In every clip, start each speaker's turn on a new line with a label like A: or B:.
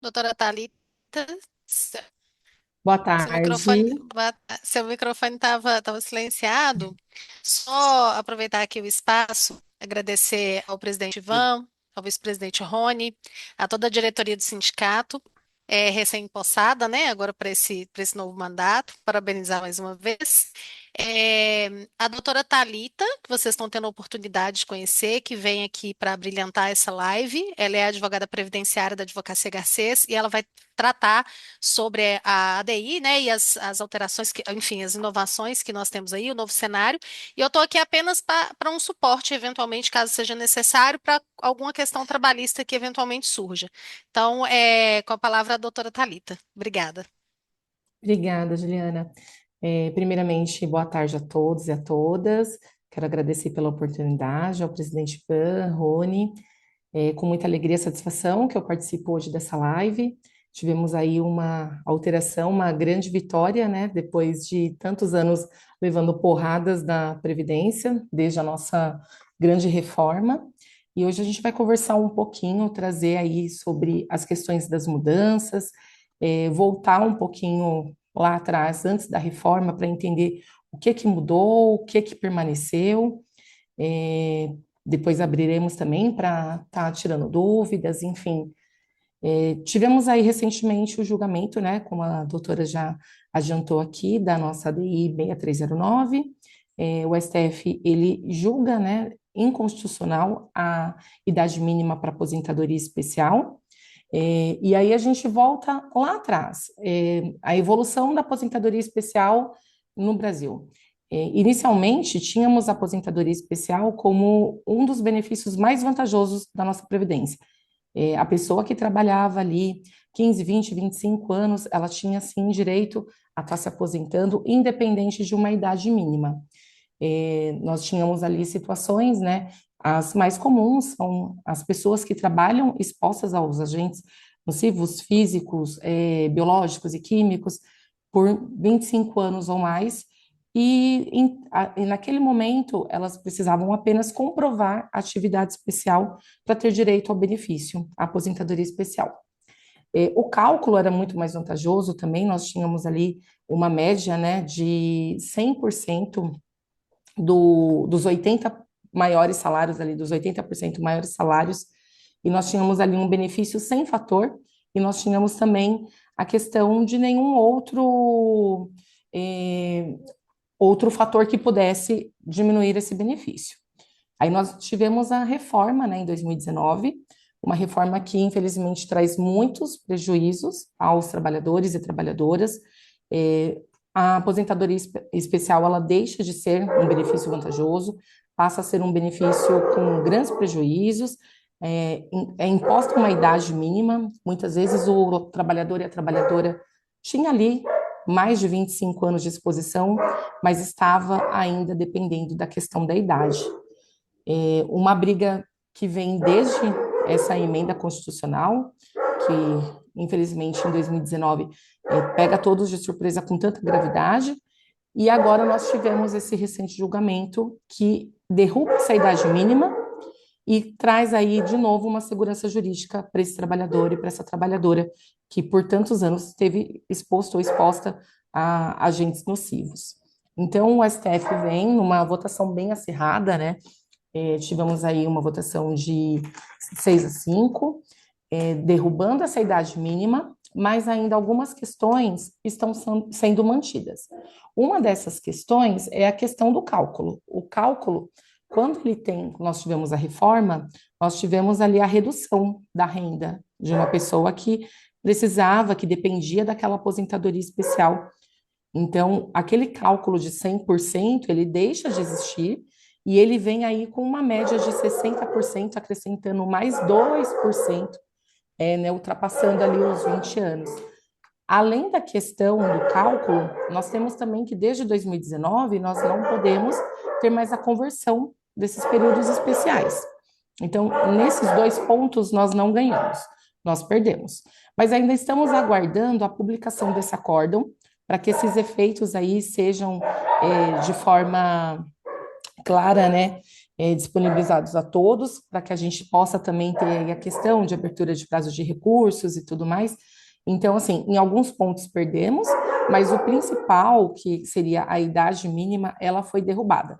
A: Doutora Thalita,
B: Boa
A: seu microfone,
B: tarde.
A: seu microfone estava silenciado. Só aproveitar aqui o espaço, agradecer ao presidente Ivan, ao vice-presidente Rony, a toda a diretoria do sindicato, recém-possada, né, agora para esse novo mandato. Parabenizar mais uma vez. A doutora Thalita, que vocês estão tendo a oportunidade de conhecer, que vem aqui para brilhantar essa live. Ela é advogada previdenciária da Advocacia Garcês e ela vai tratar sobre a ADI, né, e as alterações, enfim, as inovações que nós temos aí, o novo cenário. E eu estou aqui apenas para um suporte, eventualmente, caso seja necessário, para alguma questão trabalhista que eventualmente surja. Então, com a palavra a doutora Thalita. Obrigada.
B: Obrigada, Juliana. Primeiramente, boa tarde a todos e a todas. Quero agradecer pela oportunidade ao presidente PAN, Rony. Com muita alegria e satisfação que eu participo hoje dessa live. Tivemos aí uma alteração, uma grande vitória, né? Depois de tantos anos levando porradas da Previdência, desde a nossa grande reforma. E hoje a gente vai conversar um pouquinho, trazer aí sobre as questões das mudanças, voltar um pouquinho lá atrás, antes da reforma, para entender o que mudou, o que permaneceu. É, Depois abriremos também para estar tirando dúvidas, enfim. Tivemos aí recentemente o julgamento, né, como a doutora já adiantou aqui, da nossa ADI 6309. O STF, ele julga, né, inconstitucional a idade mínima para aposentadoria especial. E aí a gente volta lá atrás, a evolução da aposentadoria especial no Brasil. Inicialmente, tínhamos a aposentadoria especial como um dos benefícios mais vantajosos da nossa Previdência. A pessoa que trabalhava ali 15, 20, 25 anos, ela tinha sim direito a estar se aposentando, independente de uma idade mínima. Nós tínhamos ali situações, né? As mais comuns são as pessoas que trabalham expostas aos agentes nocivos físicos, biológicos e químicos por 25 anos ou mais, e naquele momento elas precisavam apenas comprovar a atividade especial para ter direito ao benefício, à aposentadoria especial. O cálculo era muito mais vantajoso também, nós tínhamos ali uma média, né, de 100% dos 80 maiores salários ali, dos 80% maiores salários, e nós tínhamos ali um benefício sem fator, e nós tínhamos também a questão de nenhum eh, outro fator que pudesse diminuir esse benefício. Aí nós tivemos a reforma, né, em 2019, uma reforma que infelizmente traz muitos prejuízos aos trabalhadores e trabalhadoras. A aposentadoria especial, ela deixa de ser um benefício vantajoso, passa a ser um benefício com grandes prejuízos, é imposta uma idade mínima, muitas vezes o trabalhador e a trabalhadora tinha ali mais de 25 anos de exposição, mas estava ainda dependendo da questão da idade. Uma briga que vem desde essa emenda constitucional, que infelizmente em 2019 pega todos de surpresa com tanta gravidade, e agora nós tivemos esse recente julgamento que derruba essa idade mínima e traz aí de novo uma segurança jurídica para esse trabalhador e para essa trabalhadora que por tantos anos esteve exposto ou exposta a agentes nocivos. Então, o STF vem numa votação bem acirrada, né? Tivemos aí uma votação de 6-5, derrubando essa idade mínima, mas ainda algumas questões estão sendo mantidas. Uma dessas questões é a questão do cálculo. O cálculo, quando nós tivemos a reforma, nós tivemos ali a redução da renda de uma pessoa que precisava, que dependia daquela aposentadoria especial. Então, aquele cálculo de 100%, ele deixa de existir e ele vem aí com uma média de 60%, acrescentando mais 2%, né, ultrapassando ali os 20 anos. Além da questão do cálculo, nós temos também que desde 2019 nós não podemos ter mais a conversão desses períodos especiais. Então, nesses dois pontos nós não ganhamos, nós perdemos. Mas ainda estamos aguardando a publicação desse acórdão para que esses efeitos aí sejam de forma clara, né, disponibilizados a todos, para que a gente possa também ter aí a questão de abertura de prazos de recursos e tudo mais. Então, assim, em alguns pontos perdemos, mas o principal, que seria a idade mínima, ela foi derrubada.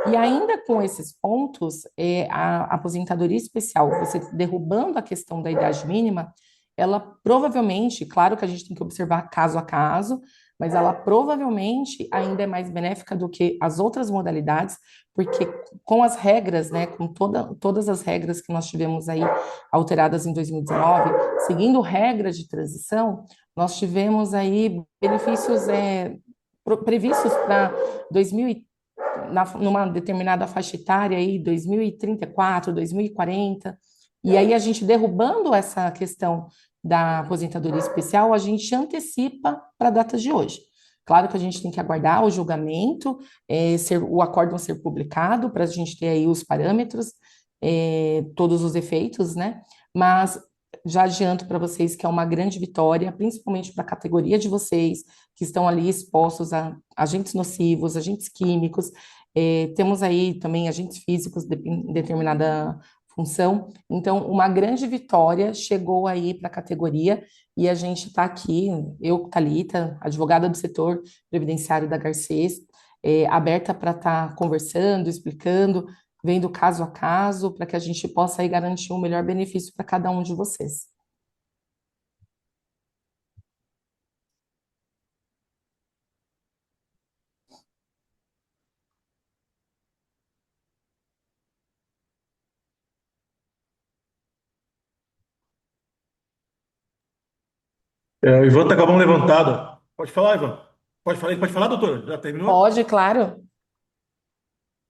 B: E ainda com esses pontos, a aposentadoria especial, você derrubando a questão da idade mínima, ela provavelmente, claro que a gente tem que observar caso a caso, mas ela provavelmente ainda é mais benéfica do que as outras modalidades, porque com as regras, né, com todas as regras que nós tivemos aí alteradas em 2019, seguindo regras de transição, nós tivemos aí benefícios previstos para 2000 numa determinada faixa etária aí, 2034, 2040, e aí a gente derrubando essa questão da aposentadoria especial, a gente antecipa para a data de hoje. Claro que a gente tem que aguardar o julgamento, o acórdão ser publicado, para a gente ter aí os parâmetros, todos os efeitos, né? Mas já adianto para vocês que é uma grande vitória, principalmente para a categoria de vocês, que estão ali expostos a agentes nocivos, agentes químicos, temos aí também agentes físicos em determinada função. Então, uma grande vitória chegou aí para a categoria e a gente está aqui, eu, Thalita, advogada do setor previdenciário da Garcês, aberta para estar conversando, explicando, vendo caso a caso, para que a gente possa aí garantir um melhor benefício para cada um de vocês.
C: O Ivan tá com a mão levantada. Pode falar, Ivan. Pode falar, doutor? Já terminou?
B: Pode, claro.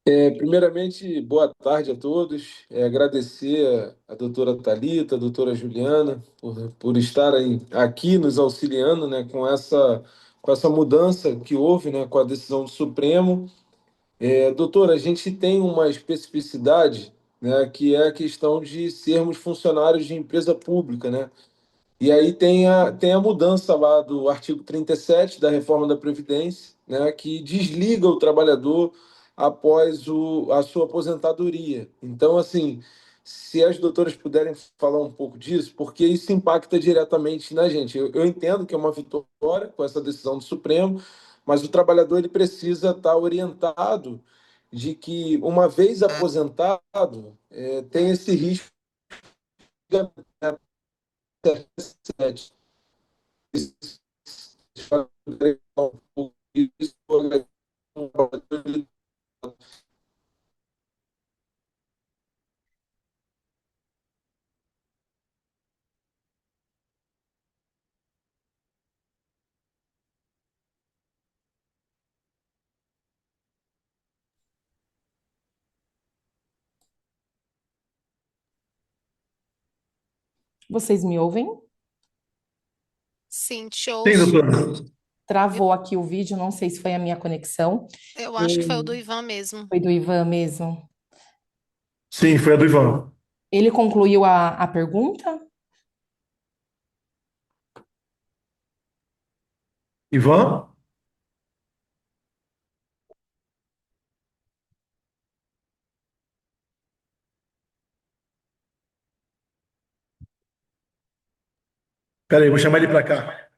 D: Primeiramente, boa tarde a todos. Agradecer a doutora Thalita, a doutora Juliana, por estarem aqui nos auxiliando, né, com essa mudança que houve, né, com a decisão do Supremo. Doutora, a gente tem uma especificidade, né, que é a questão de sermos funcionários de empresa pública, né? E aí tem a mudança lá do artigo 37 da reforma da Previdência, né, que desliga o trabalhador após a sua aposentadoria. Então, assim, se as doutoras puderem falar um pouco disso, porque isso impacta diretamente na gente. Eu entendo que é uma vitória com essa decisão do Supremo, mas o trabalhador ele precisa estar orientado de que, uma vez aposentado, tem esse risco de
B: Vocês me ouvem?
A: Sim, te
C: Sim,
A: ouço.
C: doutor.
A: Eu,
B: Travou aqui o vídeo, não sei se foi a minha conexão.
A: eu acho que foi o
B: E
A: do Ivan mesmo.
B: foi do Ivan mesmo.
C: Sim, foi a do Ivan.
B: Ele concluiu a pergunta?
C: Ivan? Peraí, vou chamar ele para cá.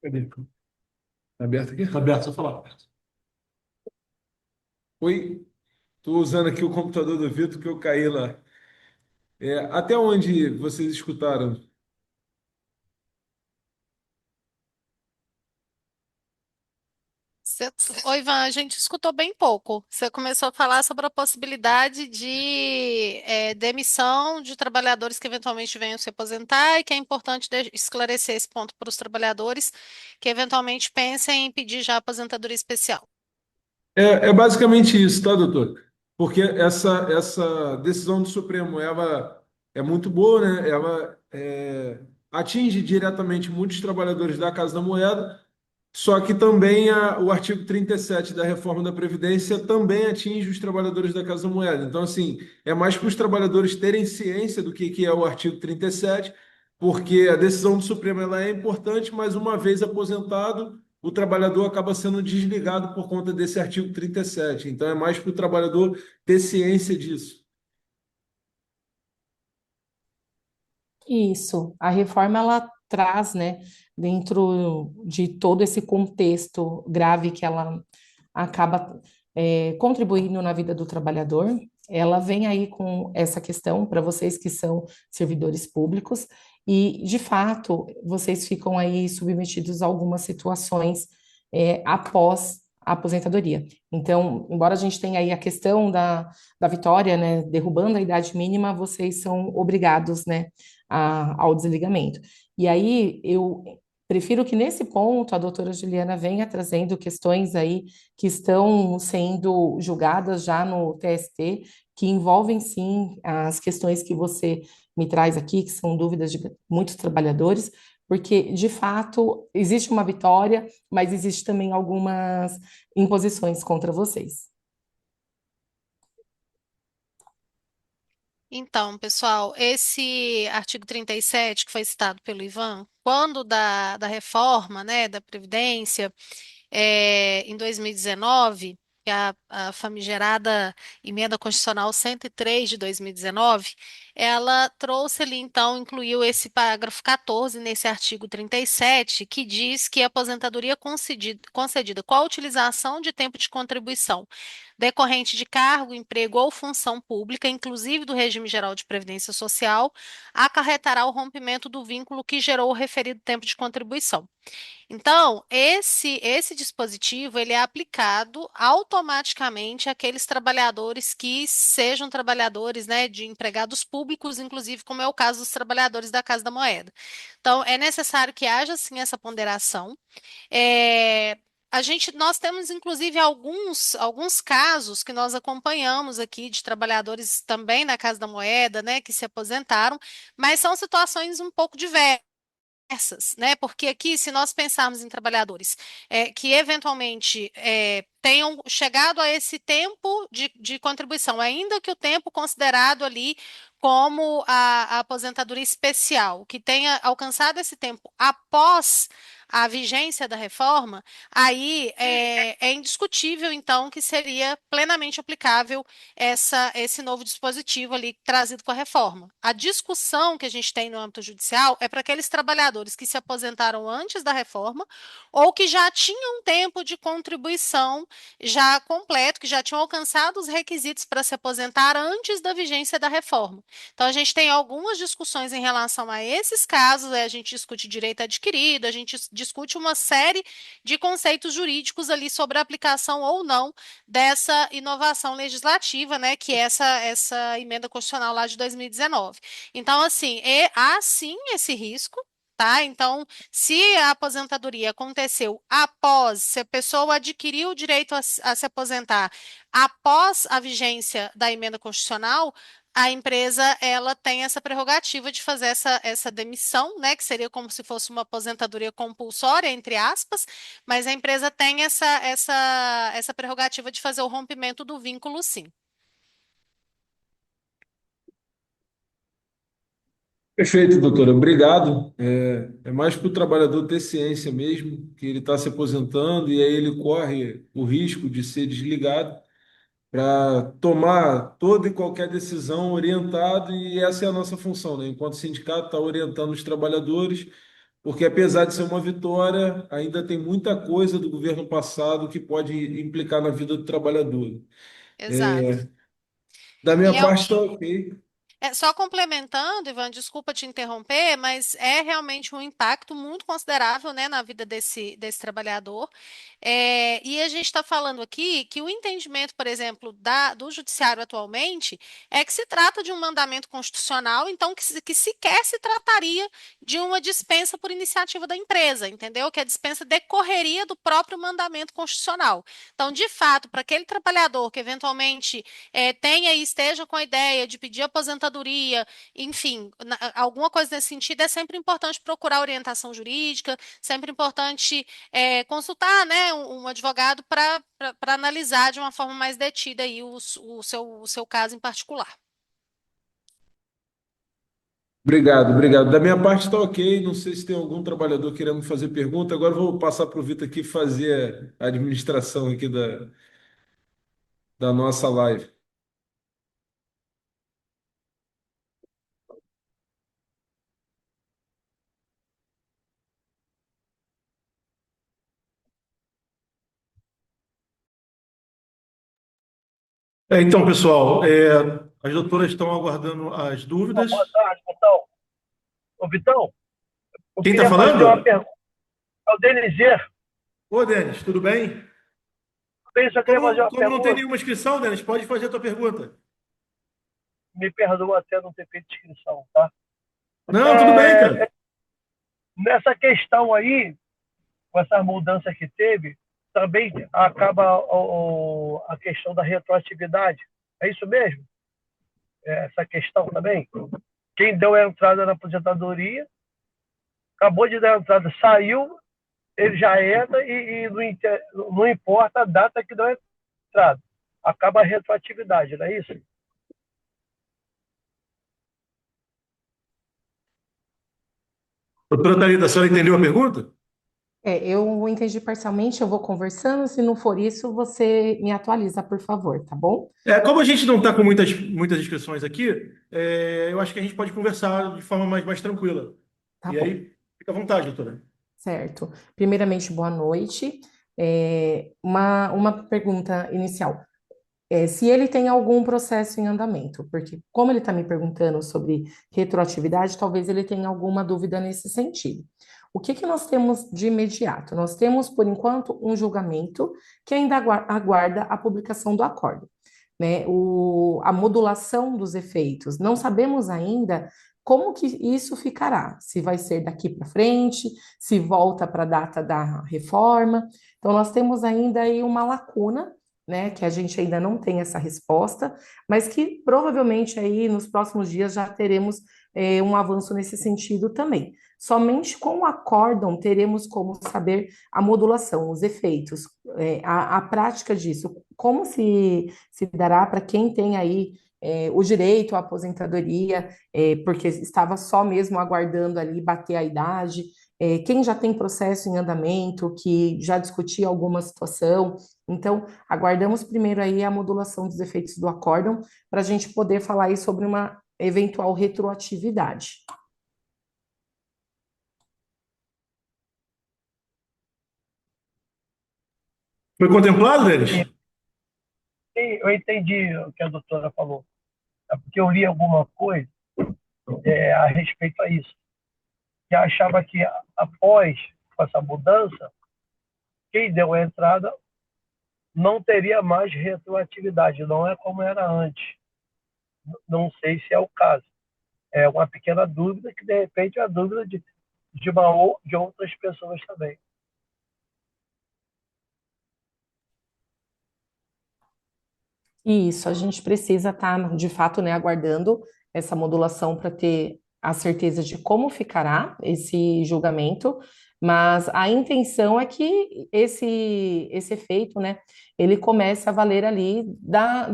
C: Cadê? Tá aberto aqui? Tá aberto, só falar. Oi, estou usando aqui o computador do Vitor que eu caí lá. Até onde vocês escutaram?
A: Você... Oi, Ivan, a gente escutou bem pouco. Você começou a falar sobre a possibilidade de demissão de trabalhadores que eventualmente venham se aposentar e que é importante esclarecer esse ponto para os trabalhadores que eventualmente pensem em pedir já aposentadoria especial.
C: É basicamente isso, tá, doutor? Porque essa decisão do Supremo, ela é muito boa, né? Ela atinge diretamente muitos trabalhadores da Casa da Moeda. Só que também o artigo 37 da reforma da Previdência também atinge os trabalhadores da Casa da Moeda. Então, assim, é mais para os trabalhadores terem ciência do que é o artigo 37, porque a decisão do Supremo ela é importante, mas uma vez aposentado, o trabalhador acaba sendo desligado por conta desse artigo 37. Então, é mais para o trabalhador ter ciência disso.
B: Isso, a reforma ela traz, né, dentro de todo esse contexto grave que ela acaba contribuindo na vida do trabalhador, ela vem aí com essa questão para vocês que são servidores públicos e, de fato, vocês ficam aí submetidos a algumas situações após a aposentadoria. Então, embora a gente tenha aí a questão da vitória, né, derrubando a idade mínima, vocês são obrigados, né, ao desligamento. E aí eu prefiro que nesse ponto a doutora Juliana venha trazendo questões aí que estão sendo julgadas já no TST, que envolvem sim as questões que você me traz aqui, que são dúvidas de muitos trabalhadores, porque de fato existe uma vitória, mas existe também algumas imposições contra vocês.
A: Então, pessoal, esse artigo 37 que foi citado pelo Ivan, quando da reforma, né, da Previdência, em 2019, que é a famigerada Emenda Constitucional 103 de 2019, ela trouxe ali, então, incluiu esse parágrafo 14 nesse artigo 37, que diz que a aposentadoria concedida com a utilização de tempo de contribuição decorrente de cargo, emprego ou função pública, inclusive do regime geral de previdência social, acarretará o rompimento do vínculo que gerou o referido tempo de contribuição. Então, esse dispositivo ele é aplicado automaticamente àqueles trabalhadores que sejam trabalhadores, né, de empregados públicos, inclusive como é o caso dos trabalhadores da Casa da Moeda. Então, é necessário que haja sim essa ponderação. É, nós temos inclusive alguns casos que nós acompanhamos aqui de trabalhadores também na Casa da Moeda, né, que se aposentaram, mas são situações um pouco diversas, né? Porque aqui, se nós pensarmos em trabalhadores que eventualmente tenham chegado a esse tempo de contribuição, ainda que o tempo considerado ali como a aposentadoria especial, que tenha alcançado esse tempo após a vigência da reforma, aí é indiscutível, então, que seria plenamente aplicável esse novo dispositivo ali trazido com a reforma. A discussão que a gente tem no âmbito judicial é para aqueles trabalhadores que se aposentaram antes da reforma ou que já tinham tempo de contribuição já completo, que já tinham alcançado os requisitos para se aposentar antes da vigência da reforma. Então, a gente tem algumas discussões em relação a esses casos, a gente discute direito adquirido, a gente discute uma série de conceitos jurídicos ali sobre a aplicação ou não dessa inovação legislativa, né, que é essa emenda constitucional lá de 2019. Então, assim, há sim esse risco. Tá? Então, se a aposentadoria aconteceu após, se a pessoa adquiriu o direito a se aposentar após a vigência da emenda constitucional, a empresa ela tem essa prerrogativa de fazer essa demissão, né, que seria como se fosse uma aposentadoria compulsória, entre aspas, mas a empresa tem essa prerrogativa de fazer o rompimento do vínculo, sim.
C: Perfeito, doutora. Obrigado. É mais para o trabalhador ter ciência mesmo, que ele está se aposentando e aí ele corre o risco de ser desligado para tomar toda e qualquer decisão orientado, e essa é a nossa função, né? Enquanto sindicato, está orientando os trabalhadores, porque apesar de ser uma vitória, ainda tem muita coisa do governo passado que pode implicar na vida do trabalhador.
A: Exato.
C: Da
A: E
C: minha
A: é,
C: parte, está ok.
A: Só complementando, Ivan, desculpa te interromper, mas é realmente um impacto muito considerável, né, na vida desse trabalhador. E a gente está falando aqui que o entendimento, por exemplo, do judiciário atualmente é que se trata de um mandamento constitucional, então que sequer se trataria de uma dispensa por iniciativa da empresa, entendeu? Que a dispensa decorreria do próprio mandamento constitucional. Então, de fato, para aquele trabalhador que eventualmente tenha e esteja com a ideia de pedir aposentadoria, enfim, alguma coisa nesse sentido, é sempre importante procurar orientação jurídica, sempre importante consultar, né, um advogado para analisar de uma forma mais detida aí o seu caso em particular.
C: Obrigado, obrigado. Da minha parte está ok. Não sei se tem algum trabalhador querendo fazer pergunta. Agora eu vou passar para o Vitor aqui fazer a administração aqui da nossa live.
E: Então, pessoal, as doutoras estão aguardando as
F: Boa
E: dúvidas.
F: tarde, Vitão. Ô, Vitão, eu
E: Quem está
F: queria fazer uma
E: falando?
F: pergunta ao Denizer.
E: Ô, Denis, tudo bem?
F: Eu só queria fazer uma
E: Como não tem
F: pergunta.
E: nenhuma inscrição, Denis, pode fazer a tua pergunta.
F: Me perdoa até não ter feito inscrição, tá?
E: Não, tudo bem,
F: É,
E: cara.
F: nessa questão aí, com essa mudança que teve, também acaba a questão da retroatividade. É isso mesmo? Essa questão também? Quem deu a entrada na aposentadoria, acabou de dar a entrada, saiu, ele já entra e não importa a data que deu a entrada. Acaba a retroatividade, não é isso?
E: Doutora Thalita, a senhora entendeu a pergunta?
B: Eu entendi parcialmente, eu vou conversando, se não for isso, você me atualiza, por favor, tá bom?
E: Como a gente não está com muitas inscrições aqui, eu acho que a gente pode conversar de forma mais tranquila.
B: Tá
E: E
B: bom,
E: aí, fica à vontade, doutora.
B: certo. Primeiramente, boa noite. Uma pergunta inicial. Se ele tem algum processo em andamento, porque como ele está me perguntando sobre retroatividade, talvez ele tenha alguma dúvida nesse sentido. O que que nós temos de imediato? Nós temos, por enquanto, um julgamento que ainda aguarda a publicação do acórdão, né? A modulação dos efeitos. Não sabemos ainda como que isso ficará, se vai ser daqui para frente, se volta para a data da reforma. Então, nós temos ainda aí uma lacuna, né, que a gente ainda não tem essa resposta, mas que provavelmente aí nos próximos dias já teremos um avanço nesse sentido também. Somente com o acórdão teremos como saber a modulação, os efeitos, a prática disso, como se dará para quem tem aí o direito à aposentadoria, porque estava só mesmo aguardando ali bater a idade, quem já tem processo em andamento, que já discutia alguma situação. Então, aguardamos primeiro aí a modulação dos efeitos do acórdão para a gente poder falar aí sobre uma eventual retroatividade.
E: Foi contemplado, Denis?
F: Sim, eu entendi o que a doutora falou. É porque eu li alguma coisa a respeito a isso. Que achava que após essa mudança, quem deu a entrada não teria mais retroatividade. Não é como era antes. Não sei se é o caso. É uma pequena dúvida que, de repente, é a dúvida de outras pessoas também.
B: Isso, a gente precisa estar, de fato, né, aguardando essa modulação para ter a certeza de como ficará esse julgamento, mas a intenção é que esse efeito, né, ele comece a valer ali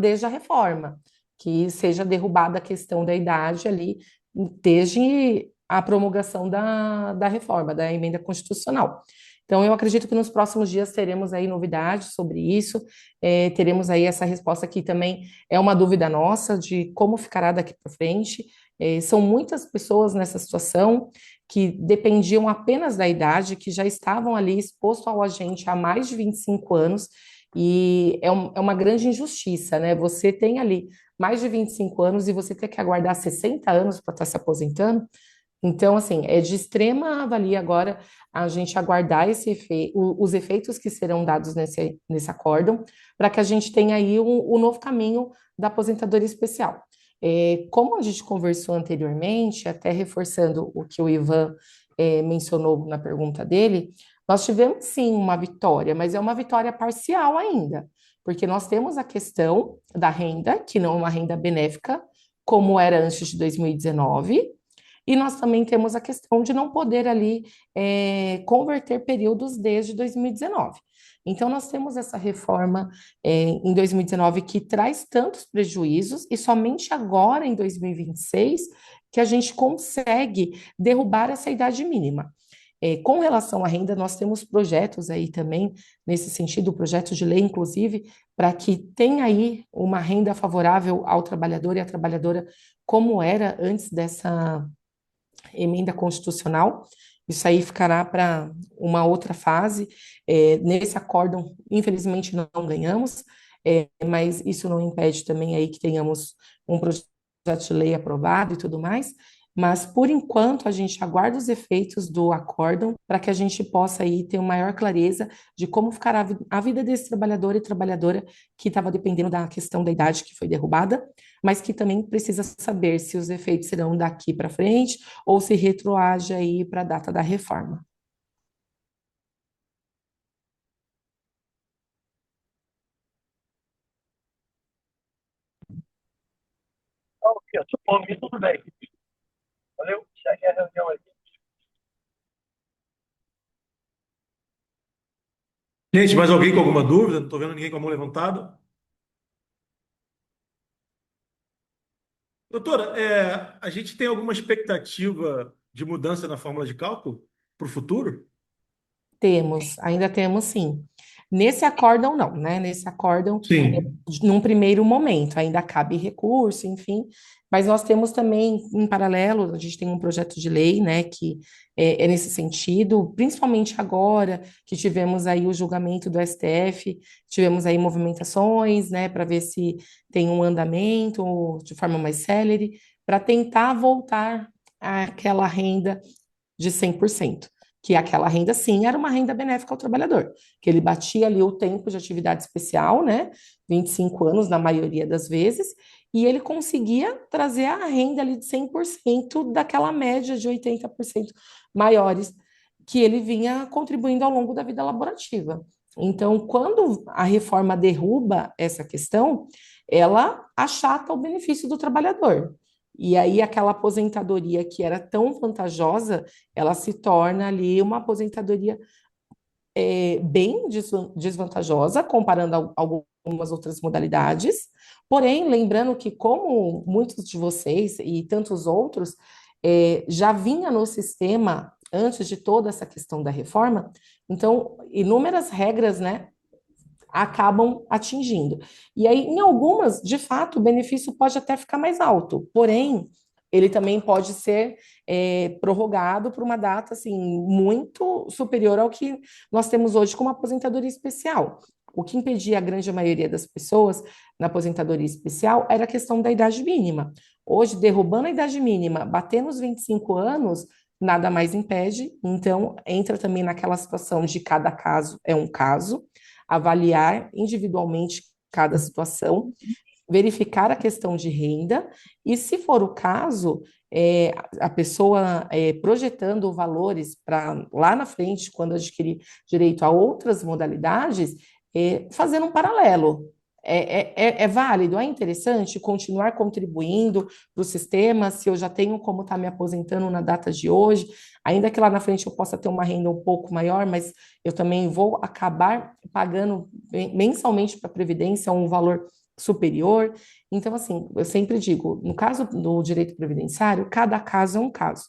B: desde a reforma, que seja derrubada a questão da idade ali, desde a promulgação da reforma, da emenda constitucional. Então, eu acredito que nos próximos dias teremos aí novidades sobre isso, teremos aí essa resposta que também é uma dúvida nossa de como ficará daqui para frente. São muitas pessoas nessa situação que dependiam apenas da idade, que já estavam ali expostos ao agente há mais de 25 anos, e é uma grande injustiça, né? Você tem ali mais de 25 anos e você ter que aguardar 60 anos para estar se aposentando. Então, assim, é de extrema valia agora a gente aguardar os efeitos que serão dados nesse acórdão, para que a gente tenha aí o novo caminho da aposentadoria especial. Como a gente conversou anteriormente, até reforçando o que o Ivan mencionou na pergunta dele, nós tivemos sim uma vitória, mas é uma vitória parcial ainda, porque nós temos a questão da renda, que não é uma renda benéfica, como era antes de 2019, e nós também temos a questão de não poder ali converter períodos desde 2019. Então, nós temos essa reforma em 2019 que traz tantos prejuízos, e somente agora, em 2026, que a gente consegue derrubar essa idade mínima. Com relação à renda, nós temos projetos aí também, nesse sentido, projetos de lei, inclusive, para que tenha aí uma renda favorável ao trabalhador e à trabalhadora, como era antes dessa emenda constitucional. Isso aí ficará para uma outra fase. Nesse acórdão, infelizmente, não ganhamos, mas isso não impede também aí que tenhamos um projeto de lei aprovado e tudo mais. Mas, por enquanto, a gente aguarda os efeitos do acórdão para que a gente possa aí ter uma maior clareza de como ficará a vida desse trabalhador e trabalhadora que estava dependendo da questão da idade que foi derrubada, mas que também precisa saber se os efeitos serão daqui para frente ou se retroage aí para a data da reforma.
F: Então, ok, por mim, tudo bem. Valeu? Segue a reunião aí.
E: Gente, mais alguém com alguma dúvida? Não estou vendo ninguém com a mão levantada. Doutora, a gente tem alguma expectativa de mudança na fórmula de cálculo para o futuro?
B: Temos, ainda temos sim. Nesse acórdão, não, né? Nesse acórdão,
E: Sim.
B: num primeiro momento, ainda cabe recurso, enfim, mas nós temos também, em paralelo, a gente tem um projeto de lei, né, que é nesse sentido, principalmente agora que tivemos aí o julgamento do STF, tivemos aí movimentações, né, para ver se tem um andamento de forma mais célere, para tentar voltar àquela renda de 100%, que aquela renda, sim, era uma renda benéfica ao trabalhador, que ele batia ali o tempo de atividade especial, né, 25 anos na maioria das vezes, e ele conseguia trazer a renda ali de 100% daquela média de 80% maiores que ele vinha contribuindo ao longo da vida laborativa. Então, quando a reforma derruba essa questão, ela achata o benefício do trabalhador. E aí, aquela aposentadoria que era tão vantajosa, ela se torna ali uma aposentadoria bem desvantajosa, comparando a algumas outras modalidades. Porém, lembrando que, como muitos de vocês e tantos outros já vinha no sistema antes de toda essa questão da reforma, então, inúmeras regras, né, acabam atingindo. E aí, em algumas, de fato, o benefício pode até ficar mais alto, porém, ele também pode ser prorrogado por uma data assim muito superior ao que nós temos hoje como aposentadoria especial. O que impedia a grande maioria das pessoas na aposentadoria especial era a questão da idade mínima. Hoje, derrubando a idade mínima, batendo os 25 anos, nada mais impede, então entra também naquela situação de cada caso é um caso, avaliar individualmente cada situação, verificar a questão de renda, e se for o caso, a pessoa projetando valores para lá na frente, quando adquirir direito a outras modalidades, fazendo um paralelo. É válido, é interessante continuar contribuindo para o sistema se eu já tenho como estar me aposentando na data de hoje, ainda que lá na frente eu possa ter uma renda um pouco maior, mas eu também vou acabar pagando mensalmente para a Previdência um valor superior. Então, assim, eu sempre digo, no caso do direito previdenciário, cada caso é um caso.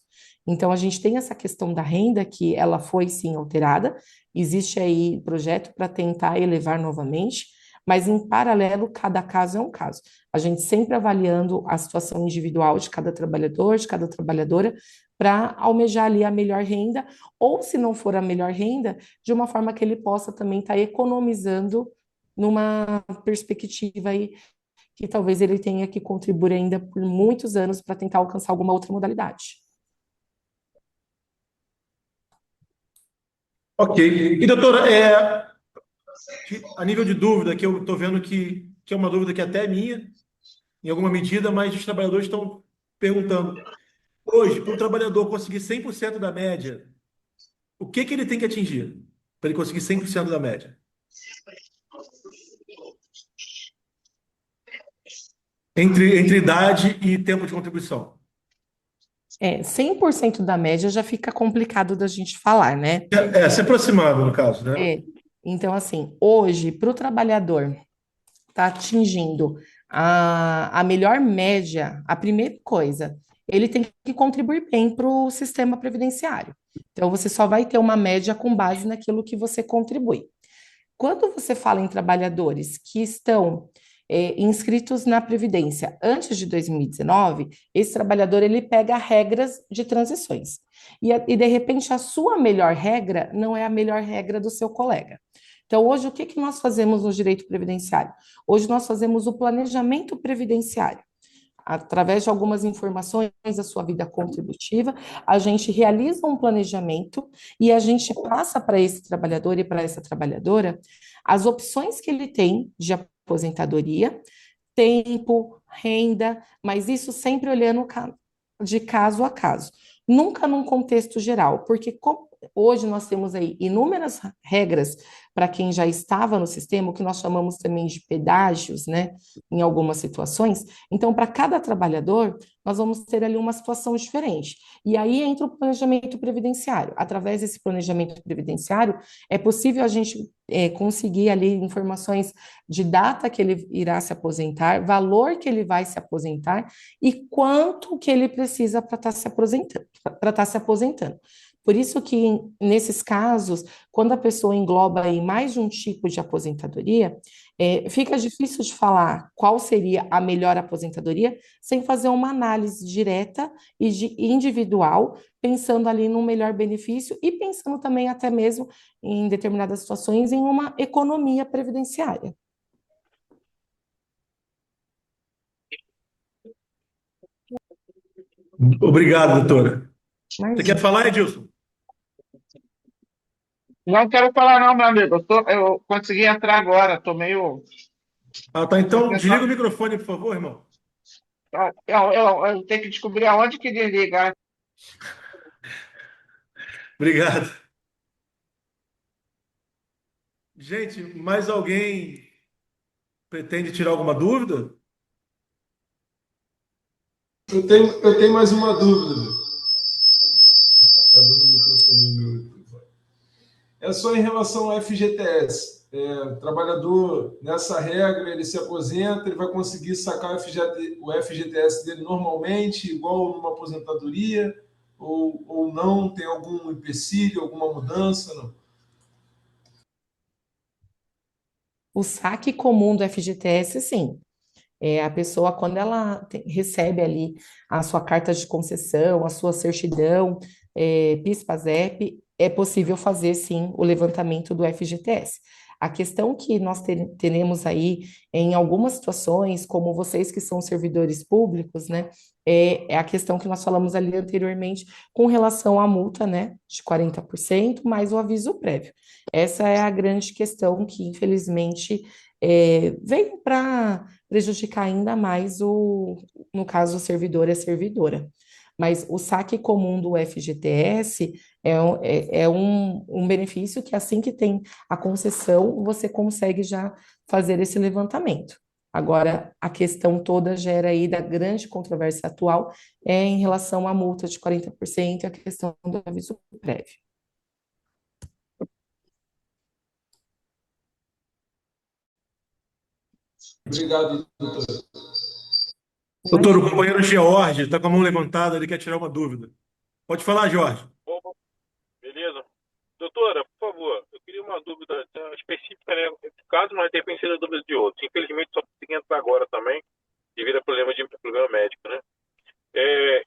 B: Então, a gente tem essa questão da renda, que ela foi sim alterada, existe aí projeto para tentar elevar novamente, mas em paralelo, cada caso é um caso. A gente sempre avaliando a situação individual de cada trabalhador, de cada trabalhadora, para almejar ali a melhor renda, ou se não for a melhor renda, de uma forma que ele possa também estar economizando numa perspectiva aí que talvez ele tenha que contribuir ainda por muitos anos para tentar alcançar alguma outra modalidade.
E: Ok. E, doutora, a nível de dúvida, que eu estou vendo que é uma dúvida que até é minha, em alguma medida, mas os trabalhadores estão perguntando. Hoje, para o trabalhador conseguir 100% da média, o que ele tem que atingir para ele conseguir 100% da média? Entre idade e tempo de contribuição.
B: 100% da média já fica complicado da gente falar, né?
E: Se aproximando, no caso, né?
B: Então, assim, hoje, para o trabalhador estar atingindo a melhor média, a primeira coisa, ele tem que contribuir bem para o sistema previdenciário. Então, você só vai ter uma média com base naquilo que você contribui. Quando você fala em trabalhadores que estão inscritos na Previdência antes de 2019, esse trabalhador ele pega regras de transições. E de repente, a sua melhor regra não é a melhor regra do seu colega. Então, hoje, o que nós fazemos no direito previdenciário? Hoje, nós fazemos o planejamento previdenciário. Através de algumas informações da sua vida contributiva, a gente realiza um planejamento e a gente passa para esse trabalhador e para essa trabalhadora as opções que ele tem de aposentadoria, tempo, renda, mas isso sempre olhando de caso a caso, nunca num contexto geral, porque hoje nós temos aí inúmeras regras para quem já estava no sistema, o que nós chamamos também de pedágios, né, em algumas situações. Então, para cada trabalhador, nós vamos ter ali uma situação diferente. E aí entra o planejamento previdenciário. Através desse planejamento previdenciário, é possível a gente conseguir ali informações de data que ele irá se aposentar, valor que ele vai se aposentar e quanto que ele precisa para estar se aposentando. Por isso que, nesses casos, quando a pessoa engloba aí mais de um tipo de aposentadoria, fica difícil de falar qual seria a melhor aposentadoria sem fazer uma análise direta e individual, pensando ali no melhor benefício e pensando também até mesmo, em determinadas situações, em uma economia previdenciária.
E: Obrigado, doutora. Você
B: Mas,
E: quer falar, Edilson?
G: Não quero falar não, meu amigo. Eu consegui entrar agora, tô meio...
E: Tá. Então, desliga o microfone, por favor, irmão.
G: Eu tenho que descobrir aonde que desliga.
E: Obrigado. Gente, mais alguém pretende tirar alguma dúvida?
C: Eu tenho mais uma dúvida. Tá dando o microfone meu. É só em relação ao FGTS. O trabalhador, nessa regra, ele se aposenta, ele vai conseguir sacar o FGTS dele normalmente, igual numa aposentadoria, ou não? Tem algum empecilho, alguma mudança? Não?
B: o saque comum do FGTS, sim. A pessoa, quando ela recebe ali a sua carta de concessão, a sua certidão, PIS/PASEP, é possível fazer, sim, o levantamento do FGTS. A questão que nós teremos aí, em algumas situações, como vocês que são servidores públicos, né, é a questão que nós falamos ali anteriormente, com relação à multa, né, de 40%, mais o aviso prévio. Essa é a grande questão que, infelizmente, veio para prejudicar ainda mais no caso, o servidor e a servidora. Mas o saque comum do FGTS é um benefício que, assim que tem a concessão, você consegue já fazer esse levantamento. Agora, a questão toda gera aí da grande controvérsia atual em relação à multa de 40% e a questão do aviso prévio.
C: Obrigado, doutor.
E: Doutor, o companheiro George está com a mão levantada, ele quer tirar uma dúvida. Pode falar, Jorge.
H: Beleza. Doutora, por favor, eu queria uma dúvida específica, né? Caso não tenha pensado a dúvida de outros. Infelizmente, só consegui entrar agora também, devido a problema médico, né?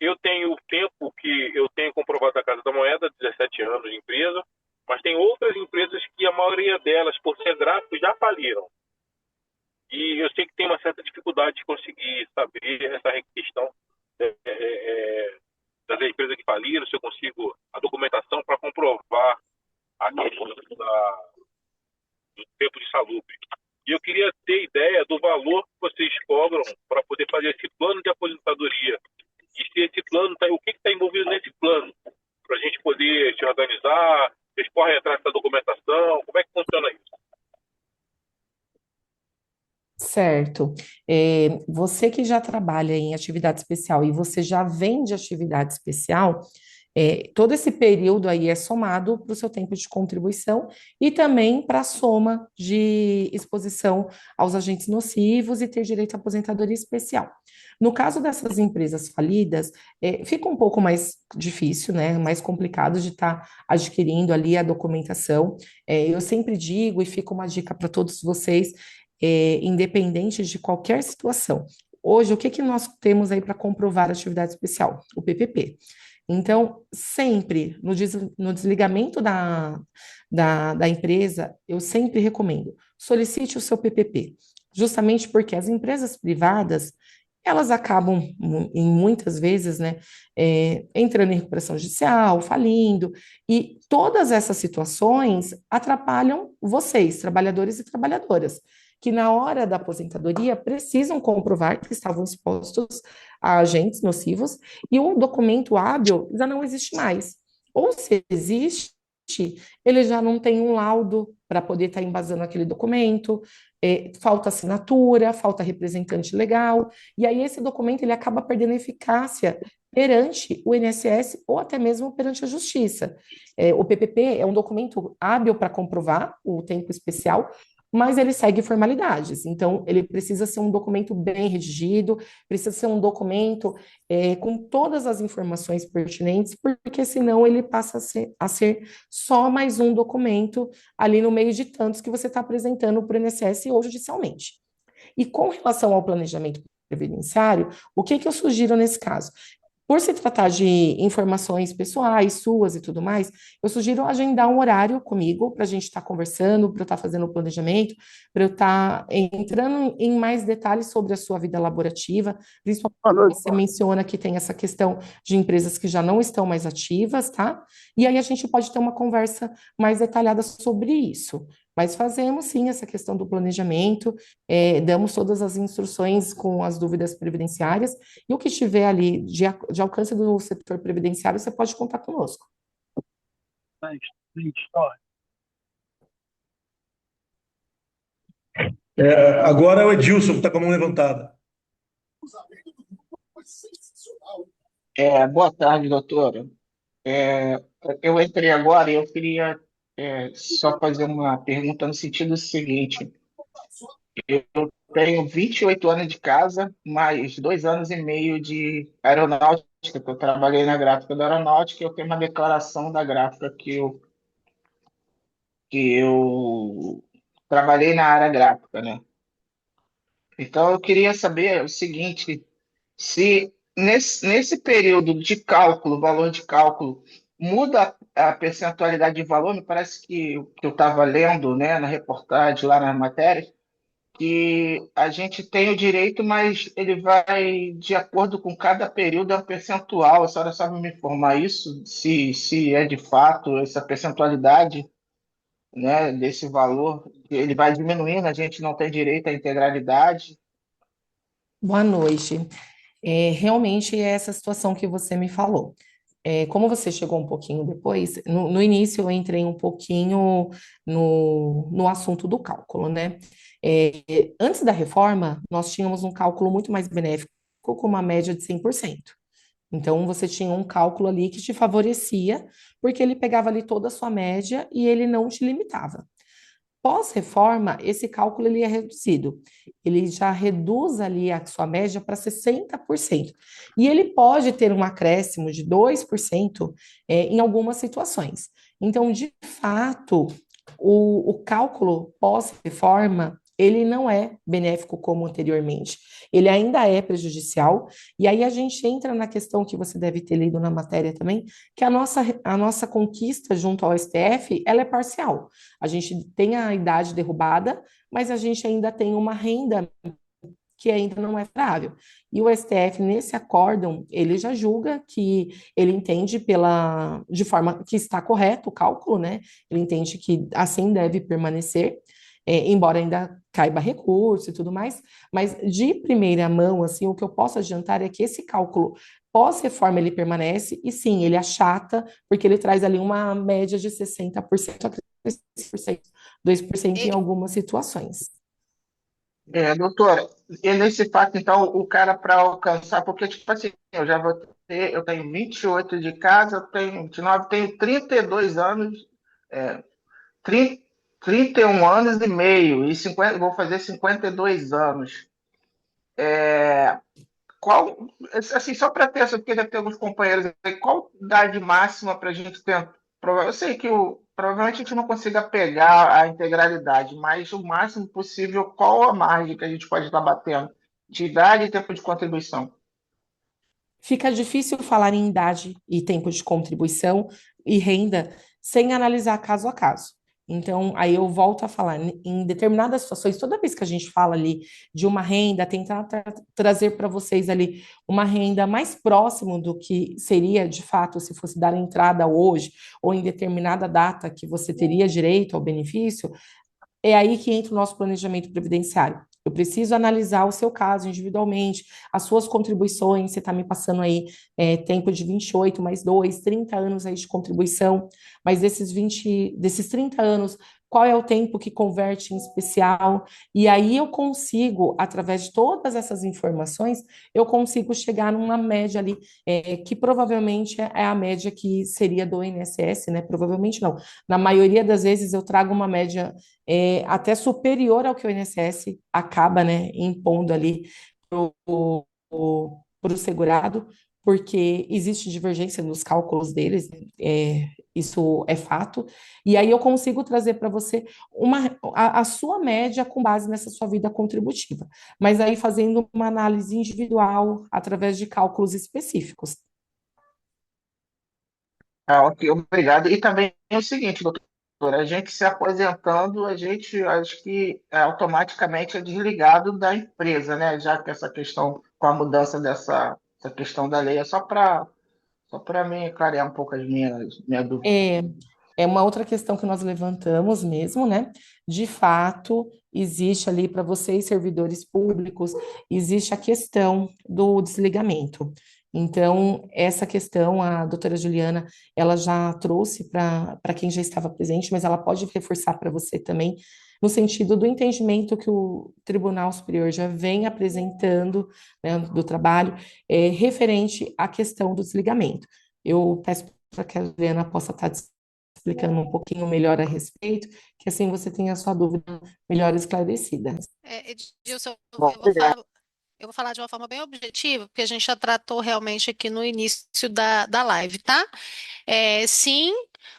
H: Eu tenho o tempo que eu tenho comprovado a Casa da Moeda, 17 anos de empresa, mas tem outras empresas que a maioria delas, por ser gráfico, já faliram. E eu sei que tem uma certa dificuldade de conseguir saber essa questão das empresas que faliram, se eu consigo a documentação para comprovar a questão do tempo de salubre. E eu queria ter ideia do valor que vocês cobram para poder fazer esse plano de aposentadoria. E se esse plano, o que está envolvido nesse plano? Para a gente poder se organizar, vocês correm atrás dessa documentação, como é que funciona isso?
B: Certo. Você que já trabalha em atividade especial e você já vende atividade especial, todo esse período aí é somado para o seu tempo de contribuição e também para a soma de exposição aos agentes nocivos e ter direito à aposentadoria especial. No caso dessas empresas falidas, fica um pouco mais difícil, né? Mais complicado de estar adquirindo ali a documentação. Eu sempre digo e fica uma dica para todos vocês, independente de qualquer situação. Hoje, o que que nós temos aí para comprovar a atividade especial? O PPP. Então, sempre no desligamento da empresa, eu sempre recomendo, solicite o seu PPP, justamente porque as empresas privadas, elas acabam, em muitas vezes, né, entrando em recuperação judicial, falindo, e todas essas situações atrapalham vocês, trabalhadores e trabalhadoras, que na hora da aposentadoria precisam comprovar que estavam expostos a agentes nocivos e o documento hábil já não existe mais. Ou se existe, ele já não tem um laudo para poder estar embasando aquele documento, falta assinatura, falta representante legal, e aí esse documento ele acaba perdendo eficácia perante o INSS ou até mesmo perante a Justiça. O PPP é um documento hábil para comprovar o tempo especial, mas ele segue formalidades. Então, ele precisa ser um documento bem redigido, precisa ser um documento com todas as informações pertinentes, porque senão ele passa a ser só mais um documento ali no meio de tantos que você está apresentando para o INSS ou judicialmente. E com relação ao planejamento previdenciário, o que que eu sugiro nesse caso? Por se tratar de informações pessoais, suas e tudo mais, eu sugiro agendar um horário comigo para a gente estar conversando, para eu estar fazendo o planejamento, para eu estar entrando em mais detalhes sobre a sua vida laborativa, principalmente quando você menciona que tem essa questão de empresas que já não estão mais ativas, tá? E aí a gente pode ter uma conversa mais detalhada sobre isso. Mas fazemos sim essa questão do planejamento, damos todas as instruções com as dúvidas previdenciárias, e o que estiver ali de alcance do setor previdenciário, você pode contar conosco.
E: Agora é o Edilson que está com a mão levantada.
G: Boa tarde, doutora. Eu entrei agora e eu queria só fazer uma pergunta no sentido seguinte. Eu tenho 28 anos de casa, mais 2 anos e meio de aeronáutica, que eu trabalhei na gráfica da aeronáutica, e eu tenho uma declaração da gráfica que eu trabalhei na área gráfica, né? Então, eu queria saber o seguinte, se nesse período de cálculo, valor de cálculo, muda a percentualidade de valor, me parece que eu estava lendo, né, na reportagem, lá na matéria, que a gente tem o direito, mas ele vai de acordo com cada período, é um percentual. A senhora sabe me informar isso? Se é de fato essa percentualidade, né, desse valor, ele vai diminuindo, a gente não tem direito à integralidade.
B: Boa noite. Realmente é essa situação que você me falou. Como você chegou um pouquinho depois, no início eu entrei um pouquinho no assunto do cálculo, né? Antes da reforma, nós tínhamos um cálculo muito mais benéfico, com uma média de 100%. Então, você tinha um cálculo ali que te favorecia, porque ele pegava ali toda a sua média e ele não te limitava. Pós-reforma, esse cálculo ele é reduzido. Ele já reduz ali a sua média para 60%. E ele pode ter um acréscimo de 2% em algumas situações. Então, de fato, o cálculo pós-reforma, ele não é benéfico como anteriormente. Ele ainda é prejudicial, e aí a gente entra na questão que você deve ter lido na matéria também, que a nossa conquista junto ao STF, ela é parcial. A gente tem a idade derrubada, mas a gente ainda tem uma renda que ainda não é favorável. E o STF, nesse acórdão, ele já julga que ele entende de forma que está correto o cálculo, né? Ele entende que assim deve permanecer, embora ainda caiba recurso e tudo mais, mas de primeira mão, assim, o que eu posso adiantar é que esse cálculo pós-reforma ele permanece, e sim, ele achata, porque ele traz ali uma média de 60% a 3%, 2% em
A: E-
B: algumas situações.
G: Doutora, e nesse fato, então, o cara para alcançar, porque, tipo assim, eu tenho 28 de casa, eu tenho 29, tenho 32 anos, é, 30, 31 anos e meio, e 50, vou fazer 52 anos. Qual, assim, só para ter, porque deve ter alguns companheiros aí, qual idade máxima para a gente ter? Eu sei que provavelmente a gente não consiga pegar a integralidade, mas o máximo possível, qual a margem que a gente pode estar batendo de idade e tempo de contribuição?
B: Fica difícil falar em idade e tempo de contribuição e renda sem analisar caso a caso. Então, aí eu volto a falar, em determinadas situações, toda vez que a gente fala ali de uma renda, tentar trazer para vocês ali uma renda mais próximo do que seria de fato se fosse dar entrada hoje ou em determinada data que você teria direito ao benefício, é aí que entra o nosso planejamento previdenciário. Eu preciso analisar o seu caso individualmente, as suas contribuições, você está me passando aí tempo de 28 mais 2, 30 anos aí de contribuição, mas desses 30 anos, qual é o tempo que converte em especial? E aí eu consigo, através de todas essas informações, eu consigo chegar numa média ali, que provavelmente é a média que seria do INSS, né? Provavelmente não. Na maioria das vezes eu trago uma média até superior ao que o INSS acaba, né, impondo ali para o segurado, porque existe divergência nos cálculos deles, isso é fato, e aí eu consigo trazer para você a sua média com base nessa sua vida contributiva, mas aí fazendo uma análise individual através de cálculos específicos.
G: Ok, obrigado. E também é o seguinte, doutor, a gente se aposentando, a gente acho que automaticamente é desligado da empresa, né? Já que essa questão, com a mudança essa questão da lei, é só para mim clarear um pouco as minhas dúvidas.
B: É, é uma outra questão que nós levantamos mesmo, né? De fato, existe ali para vocês, servidores públicos, existe a questão do desligamento. Então, essa questão, a doutora Juliana, ela já trouxe para quem já estava presente, mas ela pode reforçar para você também, no sentido do entendimento que o Tribunal Superior já vem apresentando, né, do trabalho, referente à questão do desligamento. Eu peço para que a Juliana possa estar explicando um pouquinho melhor a respeito, que assim você tenha a sua dúvida melhor esclarecida.
A: Edilson,
G: Bom, obrigado.
A: eu vou falar de uma forma bem objetiva, porque a gente já tratou realmente aqui no início da live, tá? Sim,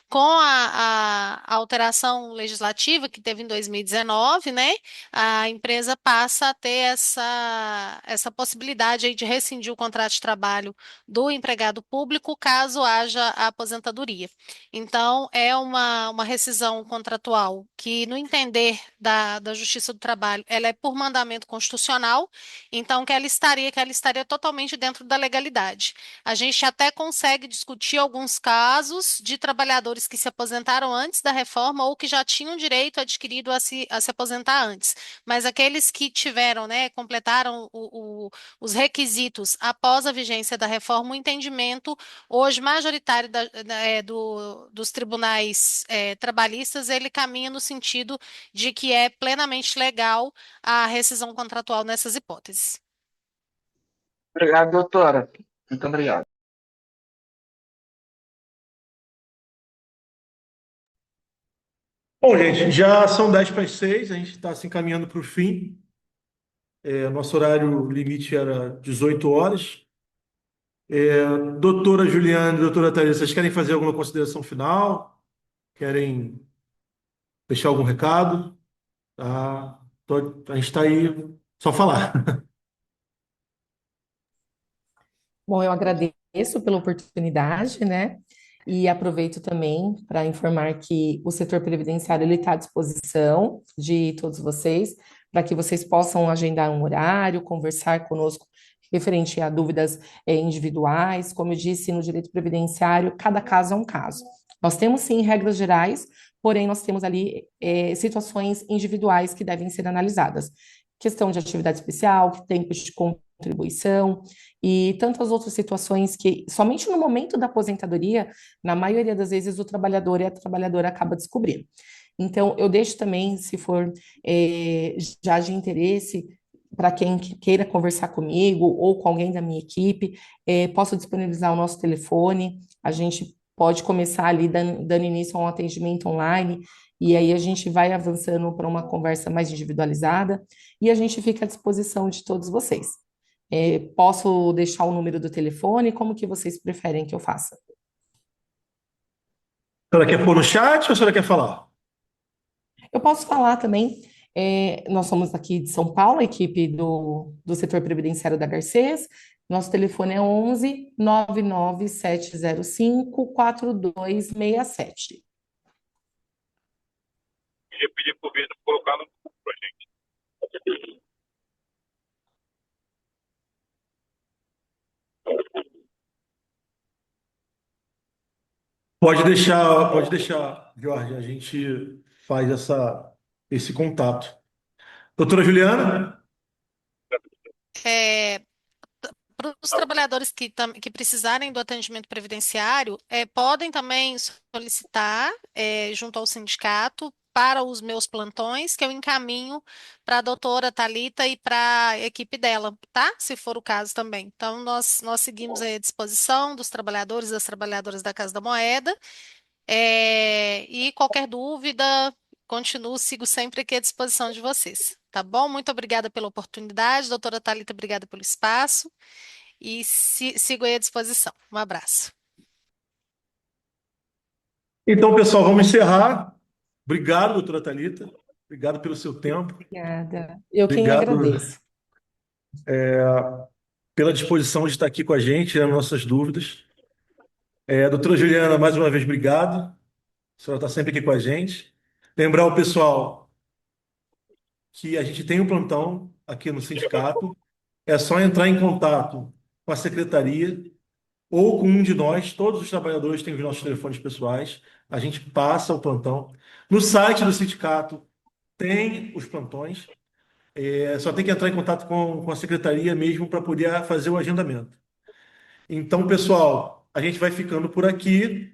A: com a alteração legislativa que teve em 2019, né, a empresa passa a ter essa possibilidade aí de rescindir o contrato de trabalho do empregado público caso haja a aposentadoria. Então, é uma rescisão contratual que, no entender da Justiça do Trabalho, ela é por mandamento constitucional, então que ela estaria totalmente dentro da legalidade. A gente até consegue discutir alguns casos de trabalhadores que se aposentaram antes da reforma ou que já tinham direito adquirido a se aposentar antes. Mas aqueles que tiveram, né, completaram os requisitos após a vigência da reforma, o entendimento hoje majoritário dos tribunais trabalhistas, ele caminha no sentido de que é plenamente legal a rescisão contratual nessas hipóteses.
G: Obrigado, doutora. Muito obrigado.
E: Bom, gente, já são 10 para as 6, a gente está se encaminhando para o fim. Nosso horário limite era 18 horas. Doutora Juliana e doutora Thaís, vocês querem fazer alguma consideração final? Querem deixar algum recado? Tá. A gente está aí, só falar.
B: Bom, eu agradeço pela oportunidade, né? E aproveito também para informar que o setor previdenciário ele está à disposição de todos vocês, para que vocês possam agendar um horário, conversar conosco referente a dúvidas individuais. Como eu disse, no direito previdenciário, cada caso é um caso. Nós temos sim regras gerais, porém nós temos ali situações individuais que devem ser analisadas. Questão de atividade especial, tempo de contribuição e tantas outras situações que somente no momento da aposentadoria, na maioria das vezes, o trabalhador e a trabalhadora acaba descobrindo. Então, eu deixo também, se for já de interesse, para quem queira conversar comigo ou com alguém da minha equipe, posso disponibilizar o nosso telefone, a gente pode começar ali dando início a um atendimento online, e aí a gente vai avançando para uma conversa mais individualizada, e a gente fica à disposição de todos vocês. Posso deixar o número do telefone? Como que vocês preferem que eu faça?
E: A senhora quer pôr no chat ou a senhora quer falar?
B: Eu posso falar também. Nós somos aqui de São Paulo, a equipe do setor previdenciário da Garcês. Nosso telefone é 11 99705 4267.
H: Queria pedir pro Vitor colocar no grupo pra gente.
E: Pode deixar, Jorge, a gente faz esse contato. Doutora Juliana?
A: Para os trabalhadores que precisarem do atendimento previdenciário, podem também solicitar junto ao sindicato para os meus plantões, que eu encaminho para a doutora Thalita e para a equipe dela, tá? Se for o caso também. Então, nós seguimos aí à disposição dos trabalhadores e das trabalhadoras da Casa da Moeda. E qualquer dúvida, sigo sempre aqui à disposição de vocês, tá bom? Muito obrigada pela oportunidade, doutora Thalita, obrigada pelo espaço e sigo aí à disposição. Um abraço.
E: Então, pessoal, vamos encerrar. Obrigado, doutora Thalita. Obrigado pelo seu tempo.
B: Obrigada. Eu quem
E: Obrigado,
B: agradeço.
E: pela disposição de estar aqui com a gente, tirando nossas dúvidas. Doutora Juliana, mais uma vez, obrigado. A senhora está sempre aqui com a gente. Lembrar o pessoal que a gente tem um plantão aqui no sindicato. É só entrar em contato com a secretaria ou com um de nós. Todos os trabalhadores têm os nossos telefones pessoais. A gente passa o plantão. No site do sindicato tem os plantões. Só tem que entrar em contato com a secretaria mesmo para poder fazer o agendamento. Então, pessoal, a gente vai ficando por aqui.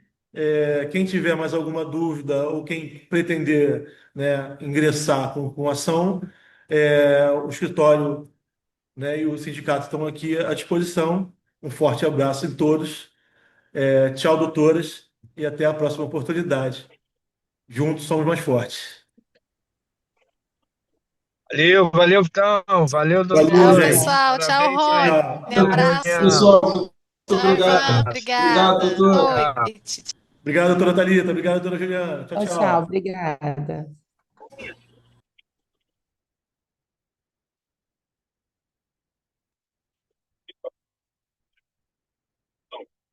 E: Quem tiver mais alguma dúvida ou quem pretender, né, ingressar com ação, o escritório, né, e o sindicato estão aqui à disposição. Um forte abraço em todos. Tchau, doutoras, e até a próxima oportunidade. Juntos somos mais fortes.
F: Valeu, Vitão. Valeu,
E: Valeu,
A: Tchau,
F: doutora.
E: gente.
A: pessoal. Tchau,
F: Parabéns aí.
A: Rony.
E: Tchau.
A: Abraço.
C: Pessoal, muito
A: Tchau, Ivan.
C: obrigado. Obrigado,
A: Obrigada.
C: doutor.
A: Noite.
E: Obrigado, doutora Thalita. Obrigado, doutora Juliana. Tchau,
B: Tchau, tchau.
E: tchau.
B: Obrigada.